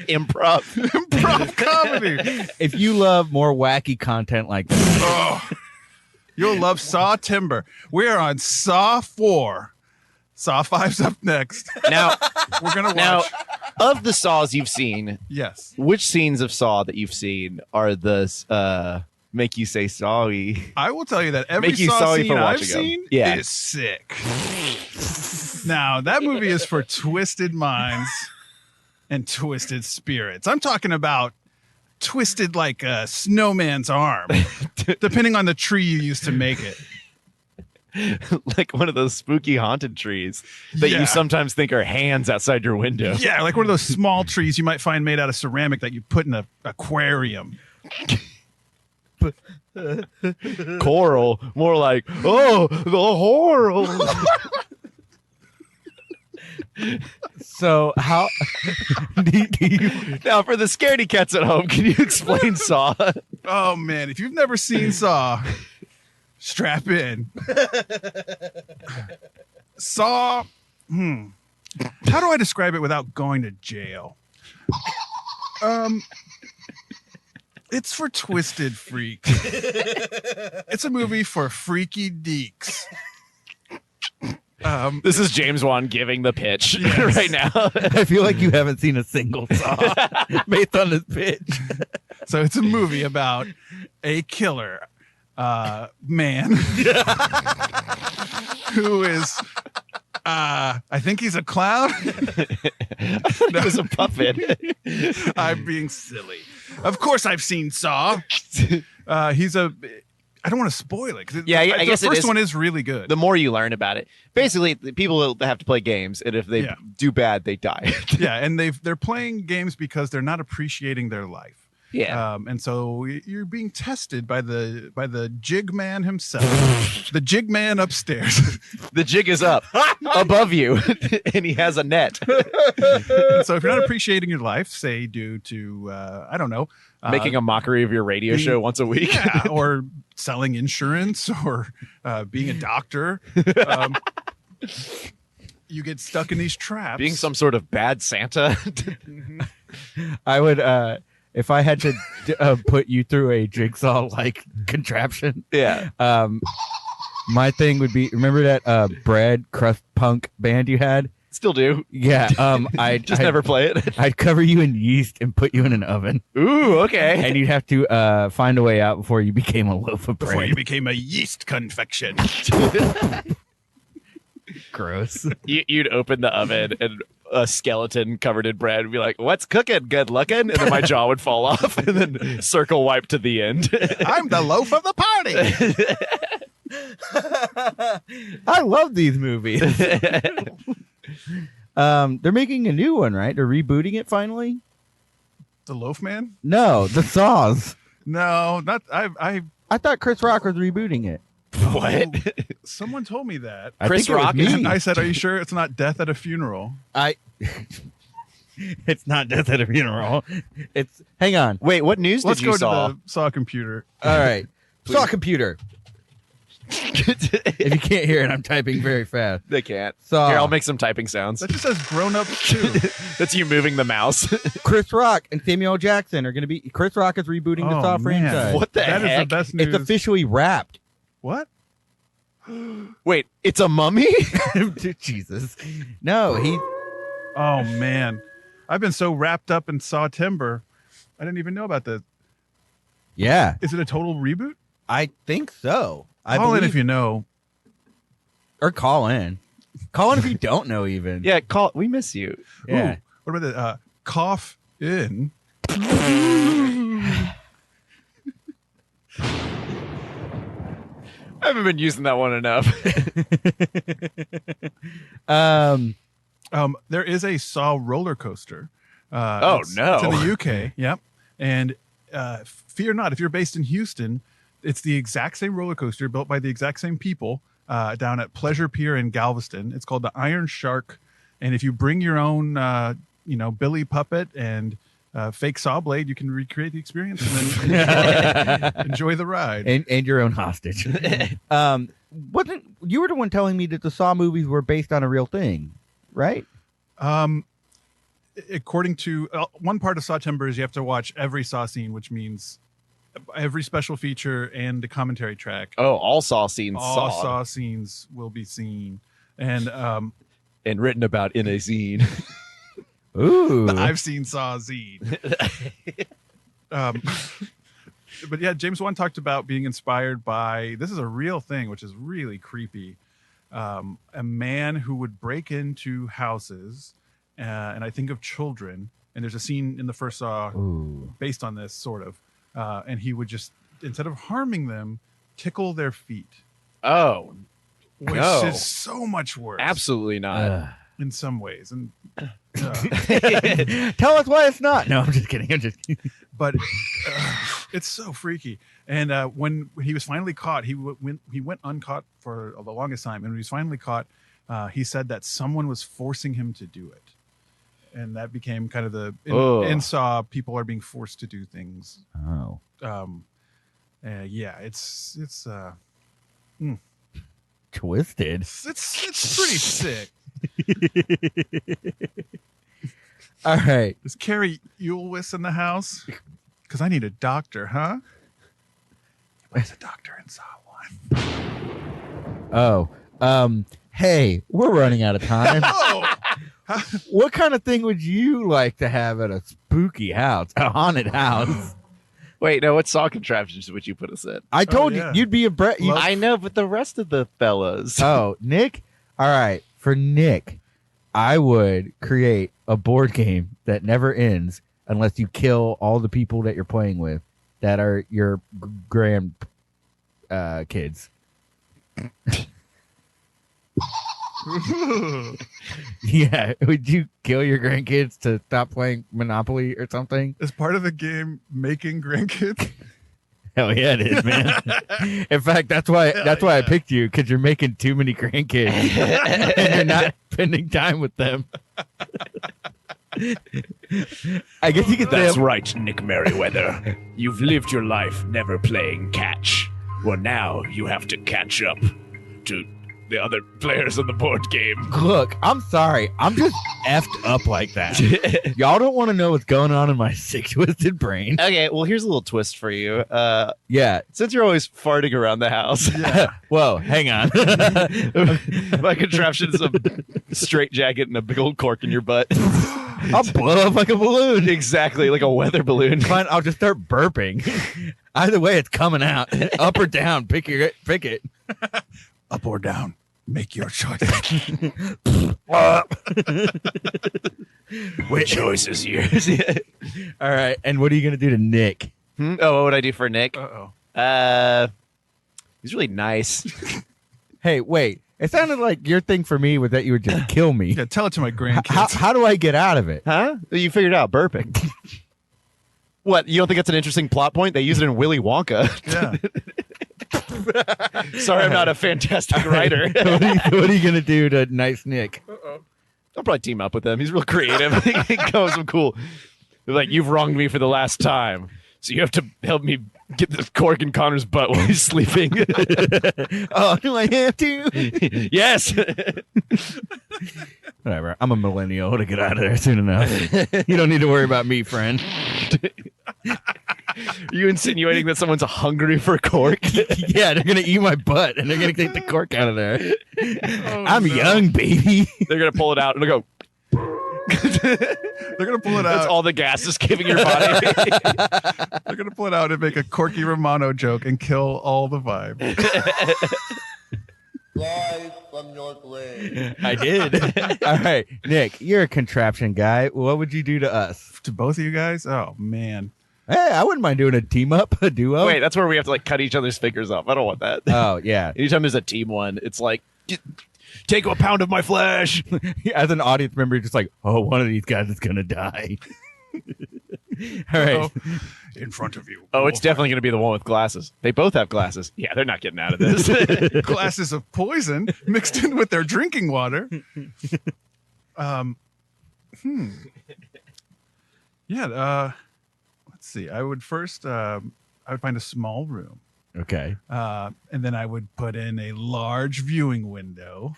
Improv. Improv comedy. If you love more wacky content like this, Oh, you'll love Saw Timber. We're on Saw 4. Saw 5's up next. Now, We're gonna watch. now, of the Saws you've seen, Yes. which scenes of Saw that you've seen are the make you say sorry? I will tell you that every Make you Saw sorry scene for I've watching 'em. seen Yeah. is sick. Now, that movie is for twisted minds and twisted spirits. I'm talking about twisted like a snowman's arm, depending on the tree you used to make it. Like one of those spooky haunted trees that Yeah. you sometimes think are hands outside your window. Yeah, like one of those small trees you might find made out of ceramic that you put in an aquarium. Coral, more like, oh, the horror. So how do you Now, for the scaredy cats at home, can you explain Saw? Oh man, if you've never seen Saw, strap in. Saw. How do I describe it without going to jail? It's for twisted freaks. It's a movie for freaky deeks. This is James Wan giving the pitch Yes. right now. I feel like you haven't seen a single Saw based on this pitch. So it's a movie about a killer man who is I think he's a clown. It was a puppet. I'm being silly. Of course I've seen Saw. He's a I don't want to spoil it. 'Cause Yeah, I guess the it first is. one is really good. The more you learn about it, basically, the people that have to play games, and if they Yeah. do bad, they die. Yeah, and they're playing games because they're not appreciating their life. Yeah. And so you're being tested by the jig man himself, the jig man upstairs. The jig is up above you, and he has a net. And so if you're not appreciating your life, say due to I don't know, Making a mockery of your radio being- show once a week. yeah, or selling insurance, or being a doctor, you get stuck in these traps. Being some sort of bad Santa. I would if I had to put you through a jigsaw like contraption. Yeah. My thing would be, remember that bread crust punk band you had? Still do. Yeah. I'd Never play it. I'd cover you in yeast and put you in an oven, Ooh, okay. and you'd have to find a way out before you became a loaf of before you bread. became a yeast confection. Gross. You'd open the oven and a skeleton covered in bread would be like, "What's cooking? Good looking?" And then my jaw would fall off and then circle wipe to the end. I'm the loaf of the party. I love these movies. They're making a new one, right? They're rebooting it finally. The loaf man? No, the Saws. No, not I. I thought Chris Rock was rebooting it. What? Someone told me that. I Chris think it was Rock me. And I said, "Are you sure it's not death at a funeral?" It's not death at a funeral. It's hang on. Wait, what news Let's did you go saw? to the Saw computer. All right. Saw computer. If you can't hear it, I'm typing very fast. They can't. Saw. Here, I'll make some typing sounds. That just says grown up too. That's you moving the mouse. Chris Rock and Samuel L. Jackson are going to be. Chris Rock is rebooting the Saw franchise. What the That is heck? the best news. It's officially wrapped. What? Wait, it's a mummy? Jesus. No, he. Oh man, I've been so wrapped up in Saw Timber, I didn't even know about this. Yeah, Is it a total reboot? I think so. I Call in believe, if you know. or call in. Call in if you don't know. Even. Yeah, call. We miss you. Yeah. Ooh, what about the cough in? I haven't been using that one enough. There is a Saw roller coaster. Oh, no. It's in the UK. Yep. And fear not, if you're based in Houston, it's the exact same roller coaster built by the exact same people down at Pleasure Pier in Galveston. It's called the Iron Shark. And if you bring your own, Billy puppet and fake saw blade, you can recreate the experience and then enjoy the ride. And your own hostage. Wasn't you were the one telling me that the Saw movies were based on a real thing, right? According to one part of Saw Timber is you have to watch every Saw scene, which means every special feature and the commentary track. Oh, all Saw scenes All saw. Saw scenes will be seen. And And written about in a zine. Ooh. I've seen Saw zine. But yeah, James Wan talked about being inspired by, this is a real thing, which is really creepy. A man who would break into houses, and I think of children, And there's a scene in the first Saw Ooh. based on this, sort of. And he would just, instead of harming them, tickle their feet, Oh, which No. is so much worse. absolutely not. Ugh. In some ways. And Tell us why it's not. No, I'm just kidding. I'm just kidding. but it's so freaky. And when he was finally caught, he went uncaught for the longest time. And when he was finally caught, he said that someone was forcing him to do it. And that became kind of the in Saw, people are being forced to do things. Oh. Yeah, it's Twisted. it's pretty sick. All right. Is Carrie Ulwis in the house? Because I need a doctor, huh? Where's a doctor in Saw 1? Oh. Hey, we're running out of time. Oh, What kind of thing would you like to have at a spooky house, a haunted house? Wait, no, what Saw contraptions would you put us in? I told yeah. you, you'd be a Brett. Love- I know, but the rest of the fellas. Oh, Nick? All right. For Nick, I would create a board game that never ends unless you kill all the people that you're playing with that are your grand kids. Yeah. Would you kill your grandkids to stop playing Monopoly or something? is part of the game making grandkids? Hell yeah, it is, man. In fact, that's why I picked you, because you're making too many grandkids and you're not spending time with them. I guess you could say That's right, Nick Merriweather. You've lived your life never playing catch. Well, now you have to catch up to the other players on the board game. Look, I'm sorry. I'm just effed up like that. Y'all don't want to know what's going on in my sick, twisted brain. Okay, well, here's a little twist for you. Yeah. Since you're always farting around the house, Whoa, hang on. my contraption is a straight jacket and a big old cork in your butt. I'll blow up like a balloon. Exactly, like a weather balloon. Fine, I'll just start burping. Either way, it's coming out. Up or down, pick it. Up or down? Make your choice. What choice is yours? All right, and what are you gonna do to Nick? Oh, what would I do for Nick? Uh-oh. He's really nice. Hey, wait. It sounded like your thing for me was that you would just kill me. Yeah, tell it to my grandkids. How do I get out of it? Huh? You figured out burping. What? You don't think that's an interesting plot point? They use it in Willy Wonka. Yeah. Sorry, I'm not a fantastic writer. What are you gonna do to nice Nick? I'll probably team up with him. He's real creative. He goes some cool. They're like, you've wronged me for the last time, so you have to help me get the cork in Connor's butt while he's sleeping. Oh, do I have to? Yes. Whatever. I'm a millennial to get out of there soon enough. You don't need to worry about me, friend. Are you insinuating that someone's hungry for cork? Yeah, they're gonna eat my butt and they're gonna take the cork out of there. I'm young, baby. They're gonna pull it out and they'll go. They're going to pull it That's out. all the gas is giving your body. They're going to pull it out and make a Corky Romano joke and kill all the vibe. Live from your grave. I did. All right, Nick, you're a contraption guy. What would you do to us? To both of you guys? Oh, man. Hey, I wouldn't mind doing a team up, a duo. Wait, that's where we have to like cut each other's fingers off. I don't want that. Oh, yeah. Anytime there's a team one, it's like, take a pound of my flesh. As an audience member, you're just like, oh, one of these guys is going to die. All right. Oh, in front of you. Oh, it's definitely going to be the one with glasses. They both have glasses. Yeah, they're not getting out of this. Glasses of poison mixed in with their drinking water. Yeah, let's see. I would first, I would find a small room. Okay. And then I would put in a large viewing window.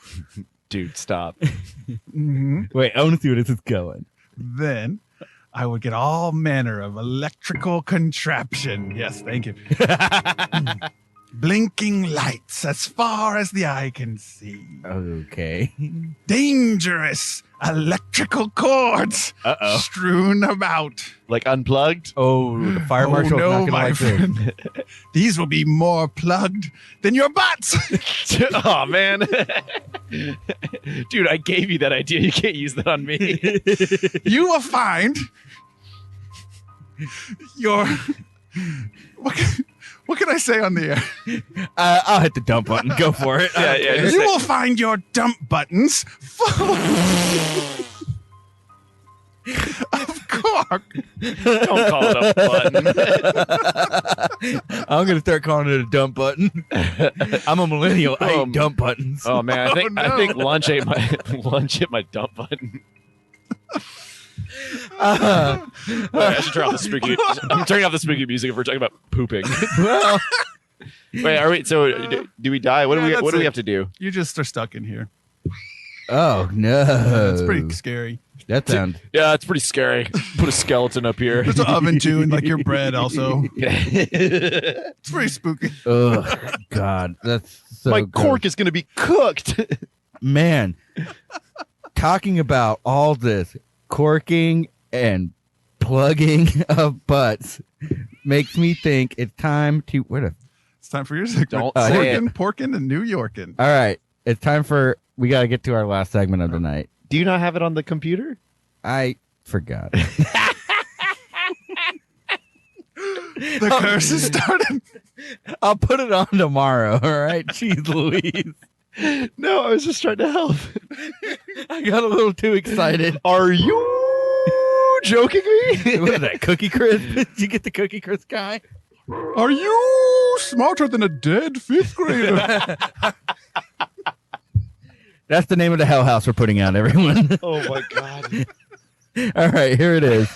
Dude, stop. Wait, I want to see where this is going. Then I would get all manner of electrical contraption. Yes, thank you. Blinking lights as far as the eye can see. Okay. Dangerous electrical cords strewn about. Like unplugged? Oh, the fire marshal's no, not going to my like this. friend. These will be more plugged than your butts. Oh, man. Dude, I gave you that idea. You can't use that on me. You will find Your what can I say on the air? I'll hit the dump button. Go for it. You will find your dump buttons full of cork. Don't call it a button. I'm gonna start calling it a dump button. I'm a millennial. I hate dump buttons. Oh man, I think lunch hit my dump button. I should turn off the spooky. I'm turning off the spooky music if we're talking about pooping. Well, Wait, are we? So do we die? What do we have to do? You just are stuck in here. oh no, It's pretty scary. That sounds. Yeah, it's pretty scary. Put a skeleton up here. There's an oven too, and like your bread also. It's pretty spooky. Oh God, that's so. My gross. cork is going to be cooked. Man, talking about all this corking and plugging of butts makes me think it's time to It's time for your segment. Don't say Porkin' and New Yorkin'. all right, it's time for we got to get to our last segment of the night. Do you not have it on the computer? I forgot. The curse has started. I'll put it on tomorrow. All right, jeez Louise. No, I was just trying to help. I got a little too excited. Are you joking me? What is that, Cookie Crisp? Did you get the Cookie Crisp guy? Are you smarter than a dead fifth grader? That's the name of the Hell House we're putting out, everyone. Oh my god. All right, here it is.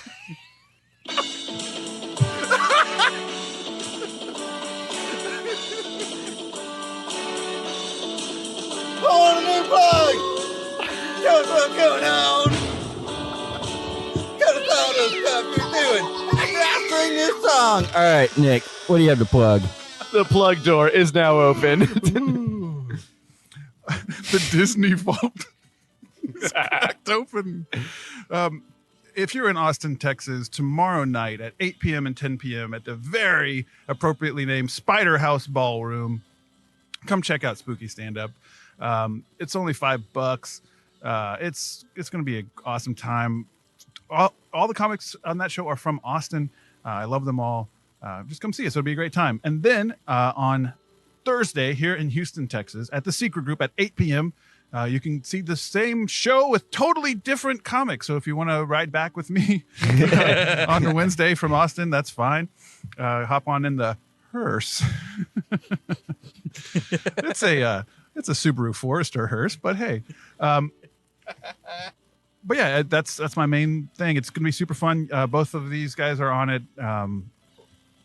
On a new plug! Tell us what's going on! Tell us all the stuff you're doing mastering this song! Alright, Nick, what do you have to plug? The plug door is now open. The Disney vault is cracked open. If you're in Austin, Texas, tomorrow night at 8 p.m. and 10 p.m. at the very appropriately named Spider House Ballroom, come check out Spooky Stand Up. It's only $5. It's going to be an awesome time. All the comics on that show are from Austin. I love them all. Just come see us. It'll be a great time. And then on Thursday here in Houston, Texas, at the Secret Group at 8 p.m., you can see the same show with totally different comics. So if you want to ride back with me on a Wednesday from Austin, that's fine. Hop on in the hearse. It's a Subaru Forester hearse, but hey. But yeah, that's my main thing. It's going to be super fun. Both of these guys are on it. A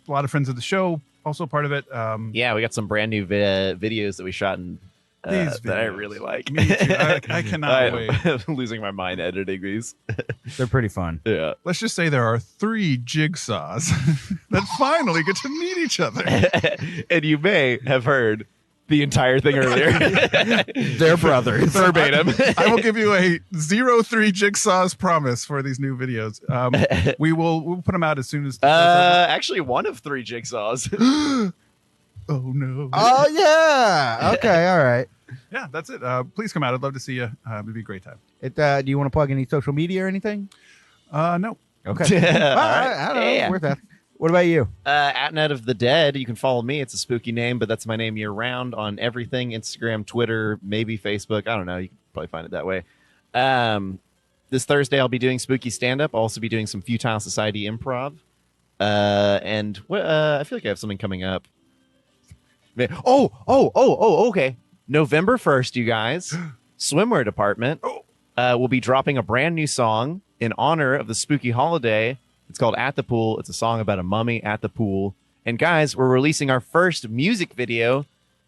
lot of friends of the show also part of it. Yeah, we got some brand new videos that we shot in These that I videos. really like. Me too. I cannot wait. I'm losing my mind editing these. They're pretty fun. Yeah. Let's just say there are 3 jigsaws that finally get to meet each other. And you may have heard the entire thing earlier. They're brothers. Verbatim. I will give you a 0-3 jigsaws promise for these new videos. We'll put them out as soon as. Actually, one of 3 jigsaws. Oh no! Oh, yeah. Okay, all right. Yeah, that's it. Please come out. I'd love to see you. It'd be a great time. Do you want to plug any social media or anything? No. Okay. All right. I don't know. Yeah. Worth that. What about you? At Net of the Dead, you can follow me. It's a spooky name, but that's my name year round on everything: Instagram, Twitter, maybe Facebook. I don't know. You can probably find it that way. This Thursday, I'll be doing spooky stand-up. I'll also be doing some Futile Society improv. And I feel like I have something coming up. Okay. November 1st, you guys, Swimwear Department will be dropping a brand new song in honor of the spooky holiday. It's called At the Pool. It's a song about a mummy at the pool. And guys, we're releasing our first music video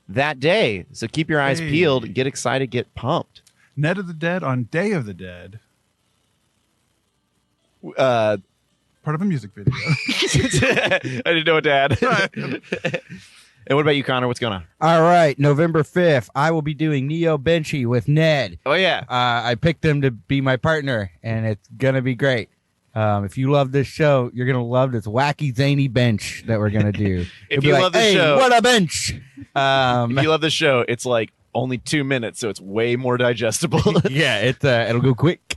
that day. So keep your eyes peeled, get excited, get pumped. Net of the Dead on Day of the Dead. Part of a music video. I didn't know what to add. And what about you, Connor? What's going on? All right, November 5th, I will be doing Neo Benchy with Ned. Oh, yeah. I picked him to be my partner, and it's going to be great. If you love this show, you're going to love this wacky, zany bench that we're going to do. If you love the show. What a bench! If you love the show, it's like only 2 minutes, so it's way more digestible. Yeah, it'll go quick.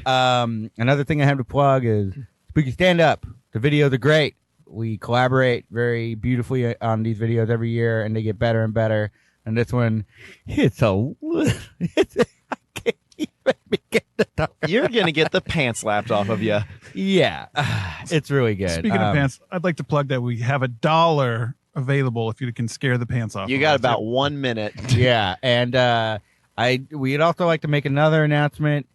Another thing I have to plug is Spooky Stand Up. The videos are great. We collaborate very beautifully on these videos every year, and they get better and better. And this one, it's I can't even begin to talk. You're going to get the pants slapped off of you. Yeah, it's really good. Speaking of pants, I'd like to plug that we have $1 available if you can scare the pants off. You of got us. about 1 minute. Yeah, and we'd also like to make another announcement.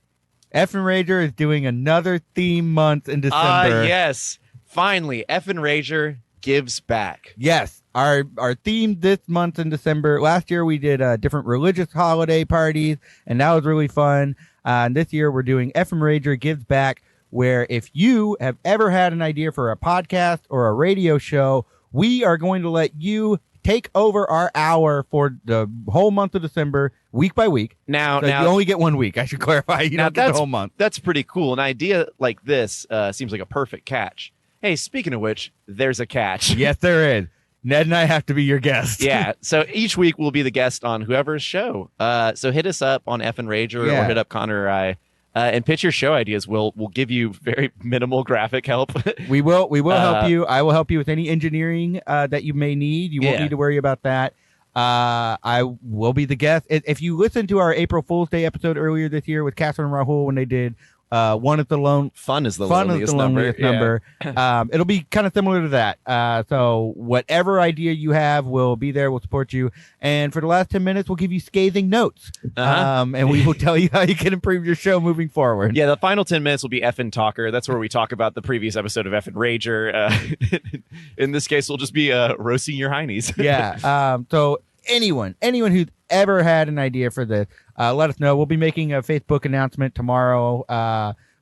Effin Rager is doing another theme month in December. Yes. Finally, Effin Rager gives back. Yes, our theme this month in December. Last year we did different religious holiday parties, and that was really fun. And this year we're doing Effin Rager Gives Back, where if you have ever had an idea for a podcast or a radio show, we are going to let you take over our hour for the whole month of December, week by week. Now you only get 1 week. I should clarify. You don't get the whole month. That's pretty cool. An idea like this seems like a perfect catch. Hey, speaking of which, there's a catch. Yes, there is. Ned and I have to be your guest. Yeah. So each week we'll be the guest on whoever's show. So hit us up on Effin Rager or hit up Connor or I. And pitch your show ideas. We'll give you very minimal graphic help. We will help you. I will help you with any engineering that you may need. You won't need to worry about that. I will be the guest. If you listen to our April Fool's Day episode earlier this year with Catherine and Rahul when they did Fun is the loneliest number. It'll be kind of similar to that. So whatever idea you have, we'll be there. We'll support you. And for the last 10 minutes, we'll give you scathing notes. And we will tell you how you can improve your show moving forward. Yeah, the final 10 minutes will be Effin Talker. That's where we talk about the previous episode of Effin Rager. In this case, we'll just be roasting your heinies. Yeah. So anyone who's ever had an idea for this, let us know. We'll be making a Facebook announcement tomorrow.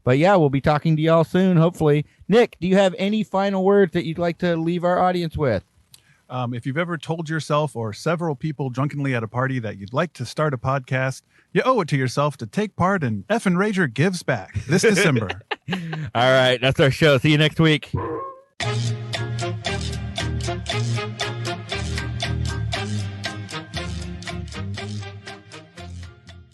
But yeah, we'll be talking to y'all soon, hopefully. Nick, do you have any final words that you'd like to leave our audience with? If you've ever told yourself or several people drunkenly at a party that you'd like to start a podcast, you owe it to yourself to take part in Effin Rager Gives Back this December. All right, that's our show. See you next week.